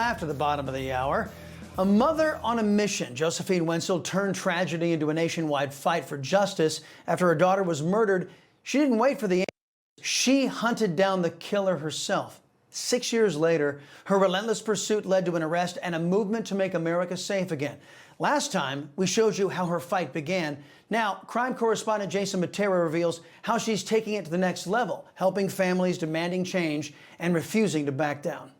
after the bottom of the hour. A mother on a mission. Josephine Wentzel turned tragedy into a nationwide fight for justice after her daughter was murdered. She didn't wait for the answers. She hunted down the killer herself. 6 years later, her relentless pursuit led to an arrest and a movement to make America safe again. Last time, we showed you how her fight began. Now, crime correspondent Jason Mattera reveals how she's taking it to the next level, helping families demanding change and refusing to back down.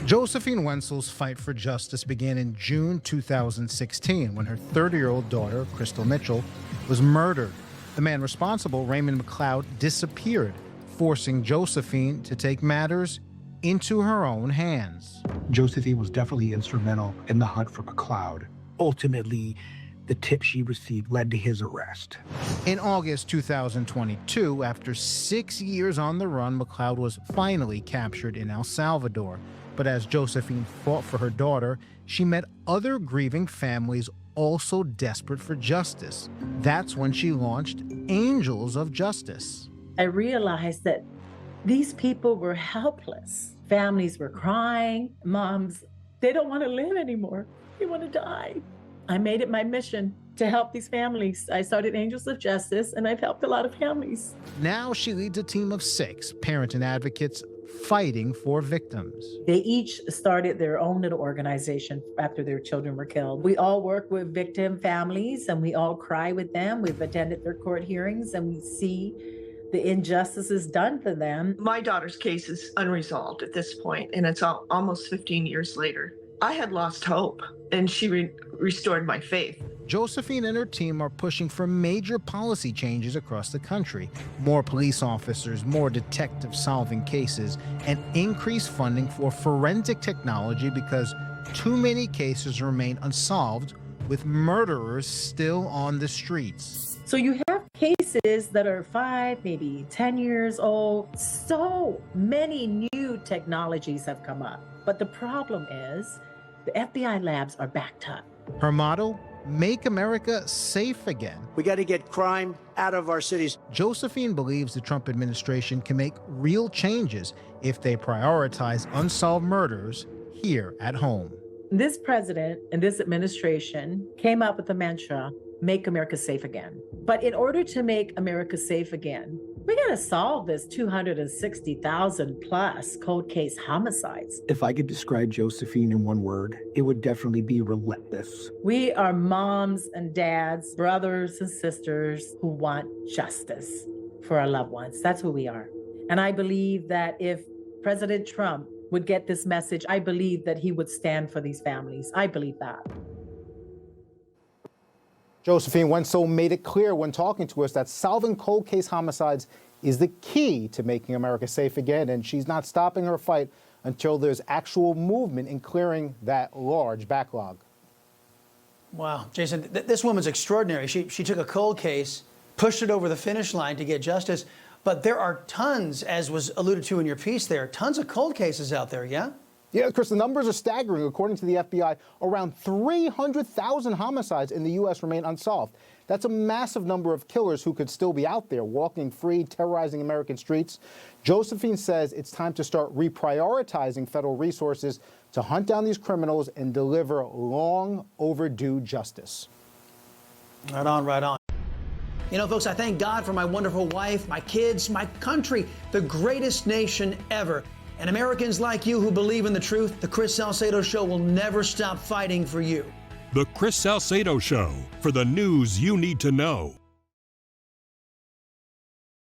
Josephine Wentzel's fight for justice began in June 2016 when her 30-year-old daughter, Crystal Mitchell, was murdered. The man responsible, Raymond McLeod, disappeared, forcing Josephine to take matters into her own hands. Josephine was definitely instrumental in the hunt for McLeod. Ultimately, the tip she received led to his arrest. In August 2022, after 6 years on the run, McLeod was finally captured in El Salvador. But as Josephine fought for her daughter, she met other grieving families also desperate for justice. That's when she launched Angels of Justice. I realized that these people were helpless. Families were crying. Moms, they don't want to live anymore. They want to die. I made it my mission to help these families. I started Angels of Justice, and I've helped a lot of families. Now she leads a team of 6 parent and advocates fighting for victims. They each started their own little organization after their children were killed. We all work with victim families, and we all cry with them. We've attended their court hearings, and we see the injustices done to them. My daughter's case is unresolved at this point, and it's almost 15 years later. I had lost hope, and she restored my faith. Josephine and her team are pushing for major policy changes across the country. More police officers, more detectives solving cases, and increased funding for forensic technology because too many cases remain unsolved with murderers still on the streets. So you have cases that are 5, maybe 10 years old. So many new technologies have come up. But the problem is the FBI labs are backed up. Her motto, make America safe again. We got to get crime out of our cities. Josephine believes the Trump administration can make real changes if they prioritize unsolved murders here at home. This president and this administration came up with the mantra, make America safe again. But in order to make America safe again, we got to solve this 260,000 plus cold case homicides. If I could describe Josephine in one word, it would definitely be relentless. We are moms and dads, brothers and sisters who want justice for our loved ones. That's who we are. And I believe that if President Trump would get this message, I believe that he would stand for these families. I believe that. Josephine Wentzel made it clear when talking to us that solving cold case homicides is the key to making America safe again, and she's not stopping her fight until there's actual movement in clearing that large backlog. Wow, Jason, this woman's extraordinary. She took a cold case, pushed it over the finish line to get justice, but there are tons, as was alluded to in your piece there, tons of cold cases out there, yeah? Yeah, Chris, the numbers are staggering. According to the FBI, around 300,000 homicides in the U.S. remain unsolved. That's a massive number of killers who could still be out there walking free, terrorizing American streets. Josephine says it's time to start reprioritizing federal resources to hunt down these criminals and deliver long overdue justice. Right on, right on. You know, folks, I thank God for my wonderful wife, my kids, my country, the greatest nation ever. And Americans like you who believe in the truth, the Chris Salcedo Show will never stop fighting for you. The Chris Salcedo Show, for the news you need to know.